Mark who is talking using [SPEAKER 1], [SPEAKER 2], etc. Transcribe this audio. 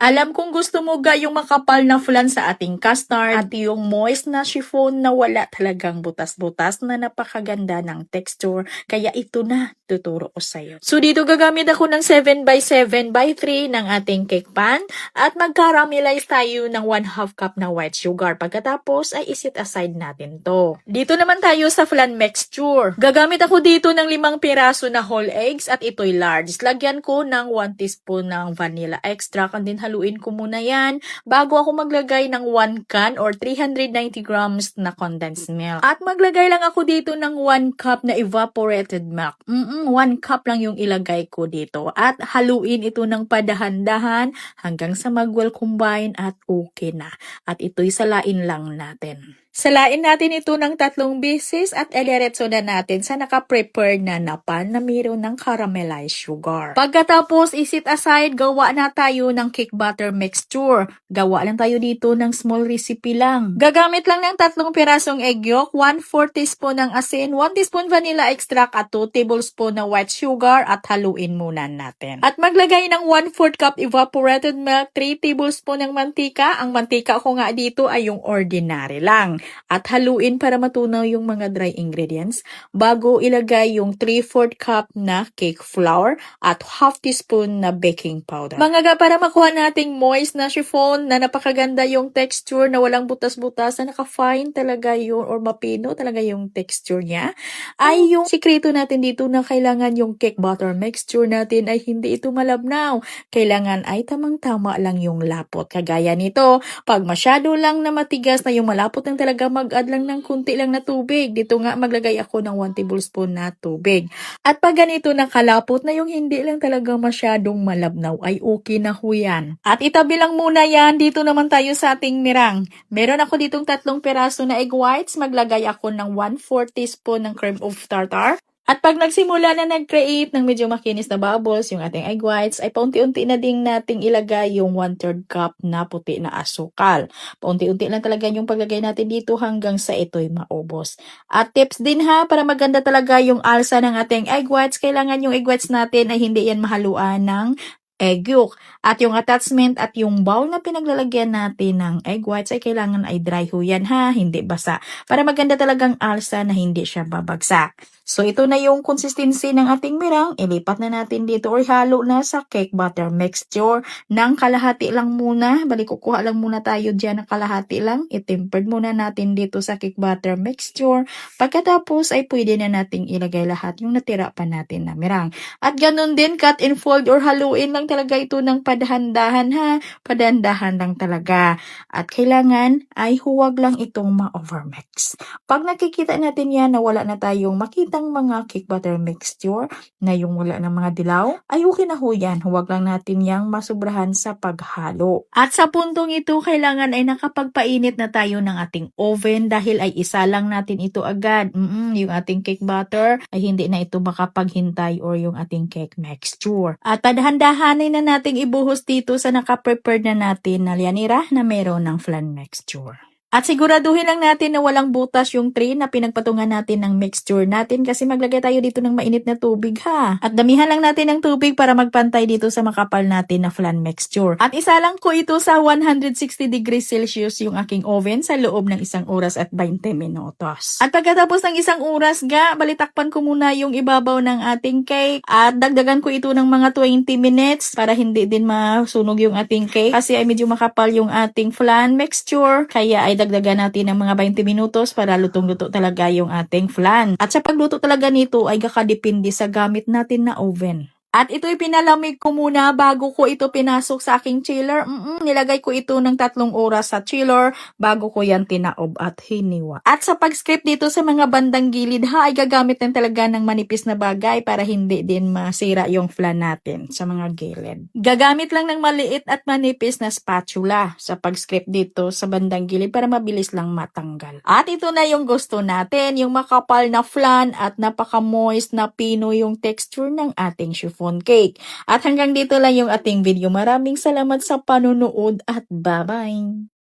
[SPEAKER 1] Alam kong gusto mo ga yung makapal na flan sa ating custard at yung moist na chiffon na wala talagang butas-butas na napakaganda ng texture. Kaya ito na tuturo ko sa'yo. So dito gagamit ako ng 7x7x3 ng ating cake pan at mag-caramelize tayo ng 1/2 cup na white sugar. Pagkatapos ay isit aside natin to. Dito naman tayo sa flan mixture. Gagamit ako dito ng 5 piraso na whole eggs at ito'y large. Lagyan ko ng 1 teaspoon ng vanilla extract and din haluin ko muna yan bago ako maglagay ng 1 can or 390 grams na condensed milk. At maglagay lang ako dito ng 1 cup na evaporated milk. 1 cup lang yung ilagay ko dito. At haluin ito ng padahan-dahan hanggang sa mag-well combine at okay na. At ito'y salain lang natin. Salain natin ito ng 3 beses at eliretso na natin sa naka-prepare na pan na mayroon ng caramelized sugar. Pagkatapos isit aside, gawa na tayo ng cake batter mixture. Gawa lang tayo dito ng small recipe lang. Gagamit lang ng 3 pirasong egg yolk, 1/4 teaspoon ng asin, 1 teaspoon vanilla extract at 2 tablespoon ng white sugar at haluin muna natin. At maglagay ng 1/4 cup evaporated milk, 3 tablespoon ng mantika. Ang mantika ko nga dito ay yung ordinary lang. At haluin para matunaw yung mga dry ingredients bago ilagay yung 3/4 cup na cake flour at 1/2 teaspoon na baking powder. Mga para makuha nating moist na chiffon na napakaganda yung texture na walang butas-butas na naka-fine talaga yun or mapino talaga yung texture niya, ay yung sikreto natin dito na kailangan yung cake batter mixture natin ay hindi ito malabnaw. Kailangan ay tamang-tama lang yung lapot. Kagaya nito, pag masyado lang na matigas na yung malapot ng talaga mag-add lang ng kunti lang na tubig. Dito nga maglagay ako ng 1 tablespoon na tubig. At pag ganito nakalapot na yung hindi lang talaga masyadong malabnaw ay okay na ho yan. At itabi lang muna yan. Dito naman tayo sa ating mirang. Meron ako ditong 3 peraso na egg whites. Maglagay ako ng 1/4 teaspoon ng cream of tartar. At pag nagsimula na nag-create ng medyo makinis na bubbles yung ating egg whites, ay paunti-unti na din nating ilagay yung 1/3 cup na puti na asukal. Paunti-unti lang talaga yung paglagay natin dito hanggang sa ito'y maubos. At tips din ha, para maganda talaga yung alsa ng ating egg whites, kailangan yung egg whites natin ay hindi yan mahaluan ng egg yolk. At yung attachment at yung bowl na pinaglalagyan natin ng egg whites ay kailangan ay dry ho yan ha, hindi basa. Para maganda talagang alsa na hindi siya babagsak. So ito na yung consistency ng ating mirang. Ilipat na natin dito or halo na sa cake batter mixture ng kalahati lang muna. Balik kukuha lang muna tayo dyan ng kalahati lang. I-tempered muna natin dito sa cake batter mixture. Pagkatapos ay pwede na nating ilagay lahat yung natira pa natin na mirang. At ganun din, cut and fold or haluin lang talaga ito ng padahan-dahan ha. Padahan-dahan lang talaga. At kailangan ay huwag lang itong ma-overmix. Pag nakikita natin yan na wala na tayong makitang mga cake batter mixture na yung wala ng mga dilaw, ay okay na ho yan. Huwag lang natin yang masubrahan sa paghalo. At sa puntong ito, kailangan ay nakapagpainit na tayo ng ating oven dahil ay isa lang natin ito agad. Yung ating cake batter ay hindi na ito makapaghintay or yung ating cake mixture. At padahan-dahanin na nating ibuhos dito sa naka-prepared na natin na lianira na meron ng flan mixture. At siguraduhin lang natin na walang butas yung tray na pinagpatungan natin ng mixture natin kasi maglagay tayo dito ng mainit na tubig ha. At damihan lang natin ng tubig para magpantay dito sa makapal natin na flan mixture. At isa lang ko ito sa 160 degrees Celsius yung aking oven sa loob ng 1 oras at 20 minutos. At pagkatapos ng 1 oras balitakpan ko muna yung ibabaw ng ating cake at dagdagan ko ito ng mga 20 minutes para hindi din masunog yung ating cake kasi ay medyo makapal yung ating flan mixture. Kaya ay dagdagan natin ng mga 20 minutos para lutong-luto talaga yung ating flan. At sa pagluto talaga nito ay kakadepende sa gamit natin na oven. At ito'y pinalamig ko muna bago ko ito pinasok sa aking chiller. Nilagay ko ito ng 3 oras sa chiller bago ko yan tinaob at hiniwa. At sa pag-script dito sa mga bandang gilid ay gagamit din talaga ng manipis na bagay para hindi din masira yung flan natin sa mga gilid. Gagamit lang ng maliit at manipis na spatula sa pag-script dito sa bandang gilid para mabilis lang matanggal. At ito na yung gusto natin, yung makapal na flan at napaka-moist na pino yung texture ng ating chiffon cake. At hanggang dito lang yung ating video. Maraming salamat sa panonood at bye-bye!